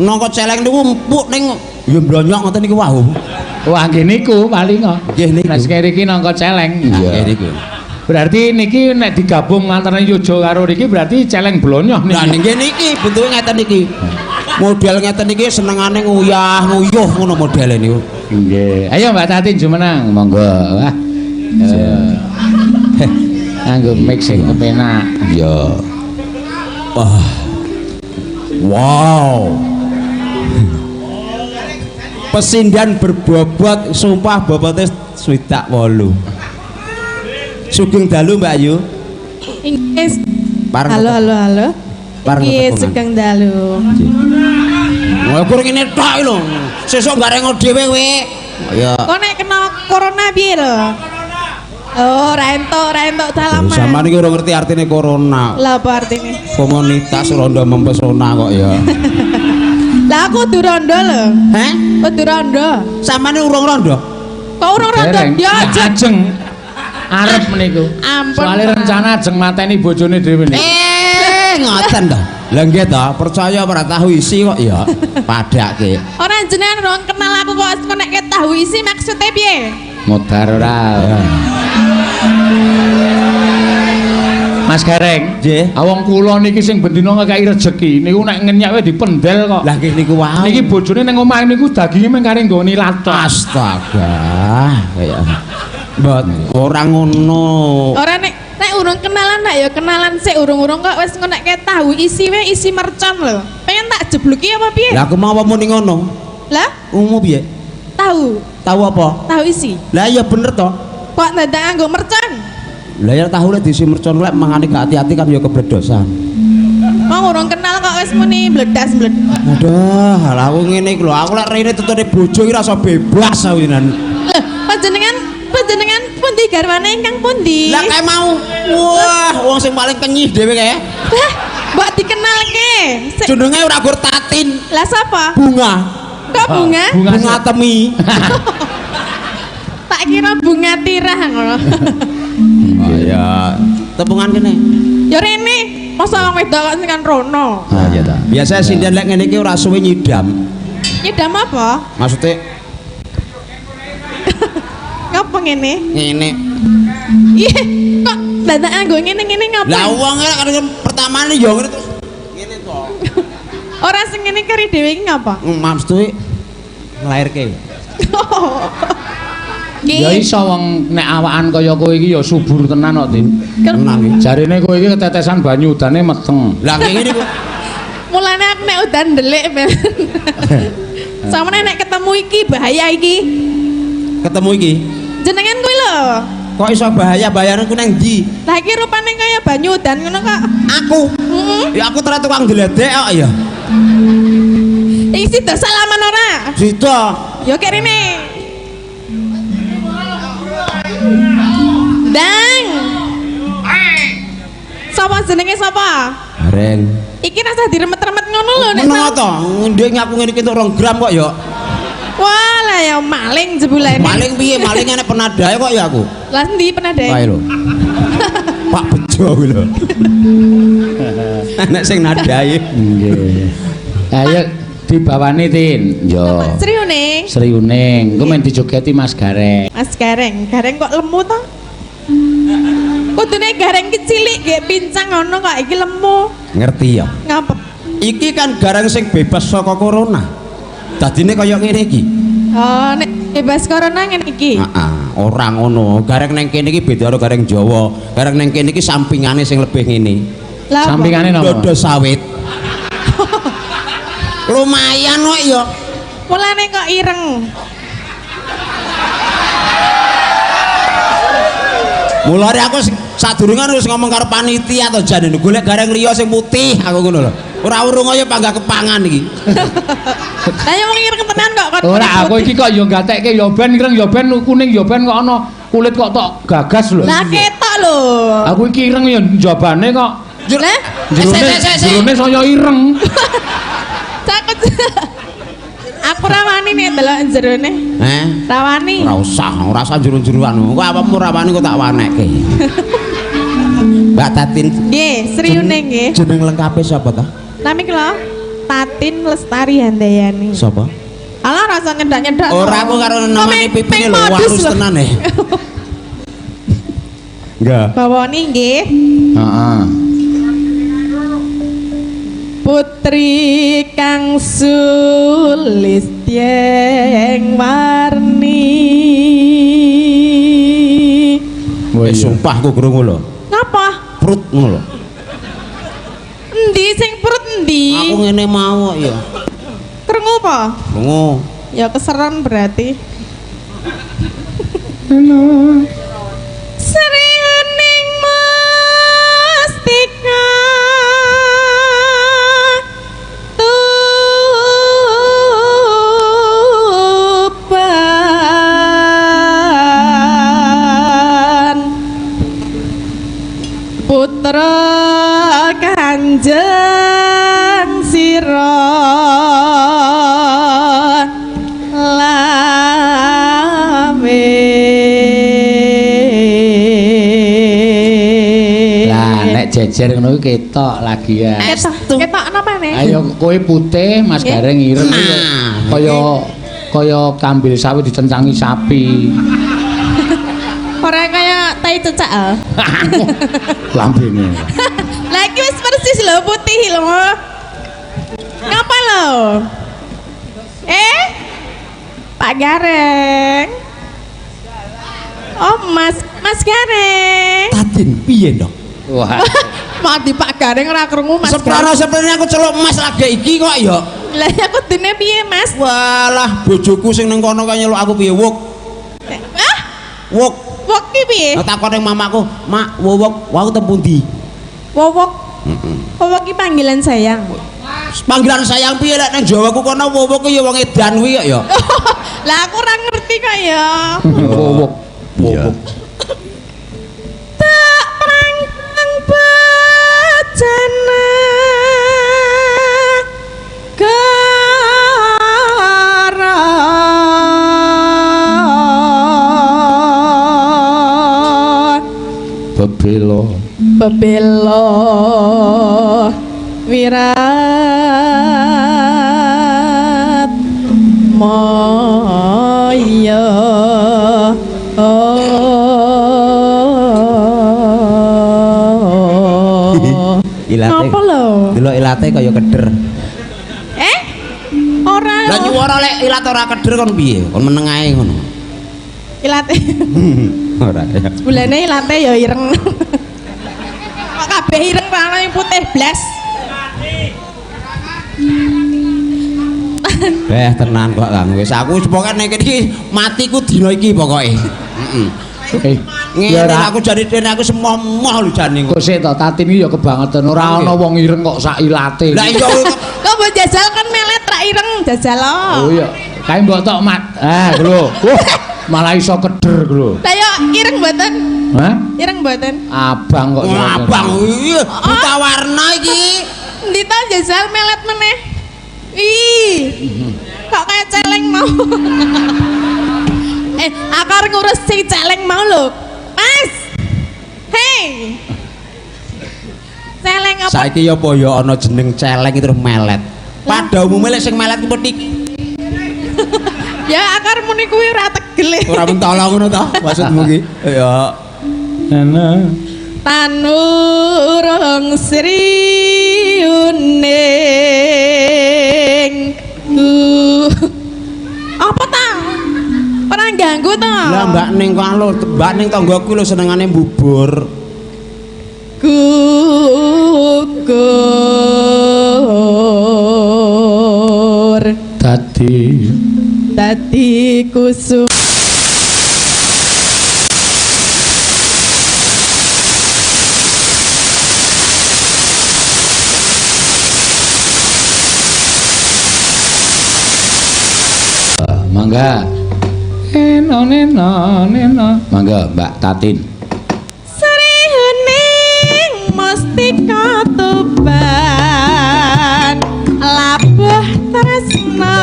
Nangka celeng niku empuk ning ya blonyok ngoten niku wau. Wah nggih niku paling kok. Nggih niku. Nah sekere iki nangka celeng. Nggih niku. Berarti niki nek digabung antara Yojo karo niki berarti celeng blonyoh niki. Lah nggih niki bentuke ngeten niki. Model ngeten iki senengane nguyah-nguyuh ngono modele niku. Nggih. Ayo Mbak Tati jumenang, monggo. Wah. Anggo mixing kepenak. Iya. Wah. Wow. Pesindian berbobot sumpah bobotnya 68. Sugeng dalu Mbak Ayu. Inggih. Halo. Iki sugeng dalu. Wah kurang ini tok lho. Sesuk garengo dhewe kowe. Ya. Kok nek kena corona piye lho? Oh, ra entuk dalaman. Sampeyan iki ora ngerti artine corona. Lah apa artine? Komunitas rondo mempesona kok ya. Lah aku kudu rondo lho. Heh? Kudu rondo. Samane urung rondo? Kok urung rondo? Ya ajeng. Arep meniku. Ampun. Soale rencana ajeng mateni bojone dhewe niku. Ngoten to. Lah nggih to, percaya ora tahu isi kok ya padake. Ora jenengan rong kenal aku kok nek tahu isi maksudnya piye? Modar ora. Mas Gareng, nggih. Awong kula niki sing bendina ngekaki rejeki niku nek ngenyak wae dipendel kok. Lah nggih niku wae. Niki bojone ning omah niku daginge mung kare nggone lato. Astaga. Kaya mbot ora ngono. Ora nek urung kenalan nak ya kenalan sik urung-urung kok wis ngonekke tahu isi wae isi mercon lho. Pengen tak jebluki apa piye? Lah aku mau apa muni ngono? Lah, Ungu piye? tahu. Tahu apa? Tahu isi. Lah ya bener to. Kok dadak nganggo mercon? Lah ya tahu lek diisi mercon lek mangane gak hati-hati kan ya kebledosan. Mau urung kenal kok wis muni bledas-bledas. Aduh, lah aku ngene iki lho, aku lek rene tutune bojo iki rasa bebas awinan. Lho, panjenengan pundi garwane ingkang pundi? Lah kae mau. Wah, wong sing paling kenyih dhewe kae. Lah, mbok dikenalke. Jenenge ora gur Tatin. Lah sapa? Bunga. Kok bunga? Bunga temi. Tak kira bunga tirah ngono. Oh ya, tepungan kene. Ya rene, masa wong wedok kok kan rono. Ah iya ta. Biasa sinden lek ngene iki ora suwe nyidam. Nyidam apa? Maksudnya Ngapa ngene? ngene. Iya, kok dadak nganggo ngene-ngene ngapa? Lah wong kan pertamane ya ngene terus ngene to. Ora sing ngene kari dhewe iki ngapa? Maksudnya nglairke. Ya iso wong nek awakan kaya kowe iki ya subur tenan kok, Tin. Tenan iki. Jarine kowe iki ketetesan banyu udane meteng. Lah ngene iku. Mulane aku nek udan ndelik ben. Samane nek ketemu iki bahaya iki. Ketemu iki. Jenengan kuwi lho. Kok iso bahaya-bahayane ku nang ndi? Lah iki rupane kaya banyu udan ngono kok. Aku. Ya aku terus tukang gledek kok ya. Iki sida salaman ora? Sida. Yo kek rene. Dang. Sapa jenenge sapa? Bareng. Iki rasa diremet-remet ngono lho nek. Ngono to, ndek aku ngene iki entuk 2 gram kok ya. Wah, lah ya maling jebulane. Maling piye? Maling ana penadahe kok ya aku. Lah endi penadahe? Kae lho. Pak Bejo kuwi lho. Nek sing nadahe. Nggih. Ayo dibawani Tin. Yo. Sriuning. Sriuning, engko men dijogeti Mas Gareng. Mas Gareng kok lemu to? Kudune Gareng ki cilik nggih pincang ngono kok iki lemu. Ngerti ya. Ngapa? Iki kan garang sing bebas saka corona. Dadine kaya ngene iki. Oh, nek bebas corona ngene iki. Heeh, ora ngono. Gareng nang kene iki beda karo gareng Jawa. Gareng nang kene iki sampingane sing lebih ngene. Lah apa? Sampingane napa? Dodo sawit. Lumayan kok ya. Mulane kok ireng. Mulane aku sadurunge wis ngomong karo panitia to jan golek gareng liya sing putih aku ngono lho. Ora urung kaya panggah kepangan iki. Lah ya wong ireng tenan kok kon. Ora aku iki kok ya gatekke ya ben ireng ya ben kuning ya ben kok ana kulit kok tok gagas lho. Lah ketok lho. Aku iki ireng ya njabane kok. Lah, Jerone saya ireng. Cakut. Aku rawani nek delok jerone. Rawani. Ora usah jero-jeroan. Kok apamu rawani kok tak wanekke. Mbak Tatin. Nggih, Sriuning nggih. Jeneng lengkape sapa ta? Nami kula Tatin Lestari Handayani. Sapa? Alah rasa nyedak-nyedak. Ora aku karo nemani pipine lho warus tenan e. Enggak. Bawone nggih. Heeh. Putri kang sulistyeng warni. Sumpah aku krungu lho. Ngapa? Prut ngono lho. Endi sing perut endi? Aku ngene mau kok ya. Krungu apa? Krungu. Ya keseran berarti. Srining mustika tuban putra Kanjeng sira jejer ngono kuwi ketok lagi ya. Ketok napa nih? Ayo kowe putih, Mas Gareng ireng kaya kambil sawit dicencangi sapi. Ora kaya tai cecak. Lambene. Lah iki wis persis lho putih lho. Ngapa lho? Pak Gareng. Oh, Mas Gareng. Tatin piye dong? Wah. Mati Pak Gareng ora krungu Mas. Seprene aku celuk Mas lagi iki kok ya. Lah aku dene piye Mas? Walah bojoku sing ning kono kaya nyeluk aku piye wuk. Ah? Wuk. Wok ki piye? Takon ning mamaku, "Mak, wuk aku teng pundi?" Wowok. Wowok ki panggilan sayang. Panggilan sayang piye lek nang Jawa ku kono wuk ya wong edan kuwi kok ya. Lah aku ora ngerti kok ya. Wowok. Wuk. Bacana karan bebelo wirat moyo ilate. Napa lho? Delok ilate kaya keder. Ora. Lah nyuwara lek ilat ora keder kon piye? Kon meneng ae ngono. Ilate. Ora ya. Bulane ilate ya ireng. Kok kabeh ireng ra ono yang putih blas. Tenan kok Kang. Wis aku pokoke nek iki matiku dina iki pokoke. Heeh. Ngene aku jane dene aku semoh lho jane. Kok sik to Tatin iki ya kebangetan ora ana wong ireng kok sak ilate. Lah iya kok mbok jajal kan melet ra ireng jajal lo. Oh iya. Kae mbok tok mat. Lho. Malah iso keder lho. Lah ya ireng mboten? Hah? Ireng mboten? Abang kok. Abang iya buta warna iki. Endi ta jajal melet meneh? Ih. Kok kayak celeng mau. Aku harus ngurus si celeng mau lho. Mas. Hei. Celeng apa? Saiki ya apa ya ana jeneng celeng terus melet. Pada umumnya lek sing melet ku petik. Ya akar muni kuwi ora tegel. Ora mentolo ngono ta maksudmu ki? Ya. Ana. Tanurung sriuning. Apa ta? Ora ganggu ta? Lah Mbak Ning kok lho, Mbak Ning tanggoku lho senengane bubur. Gugur. Dadi kusum. Mangga. Neno. Mangga Mbak Tatin. Srihuning mustika tuban labuh tresna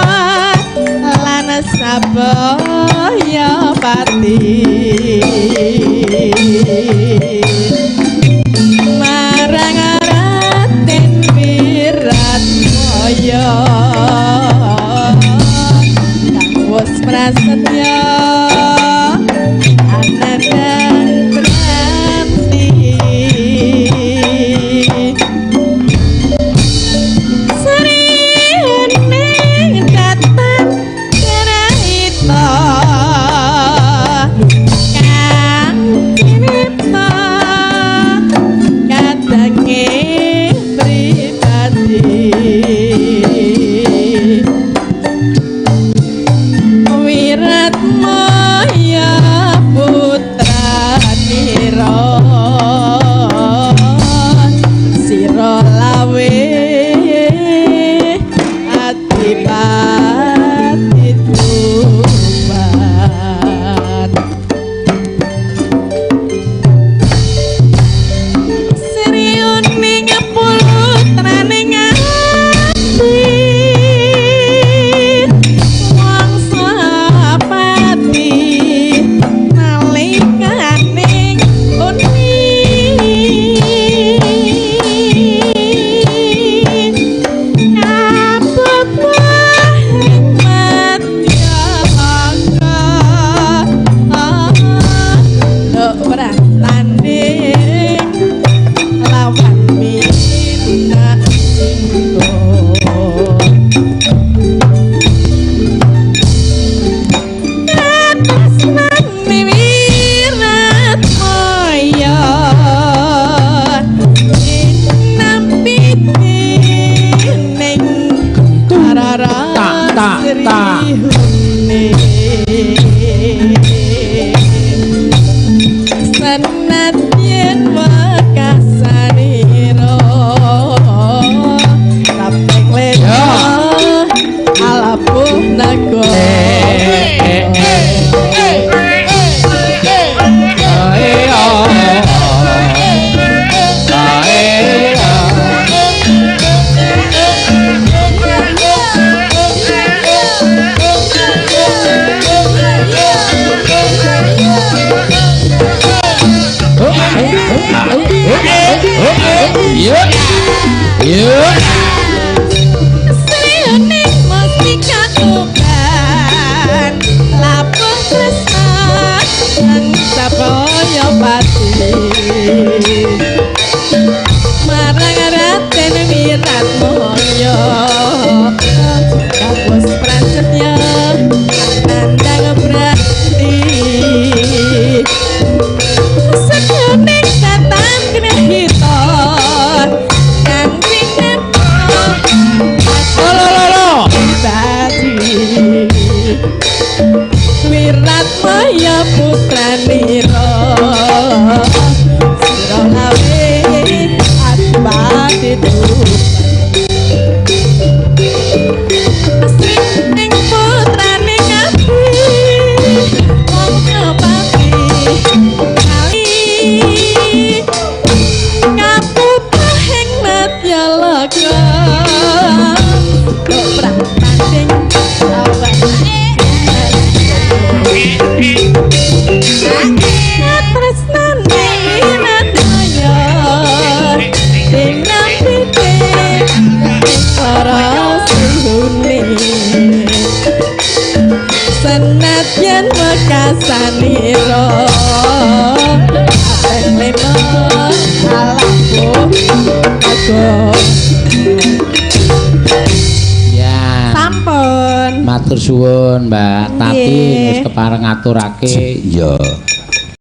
lan sabaya pati marang Raden Wiratmaya pati tuban seriune ngepulutrane ngati wong sapati nalikane uni senadyan mekasaniro leno alaku aku ya sampun matur suwun Mbak Tati Nggih. wis kepareng ngaturake ya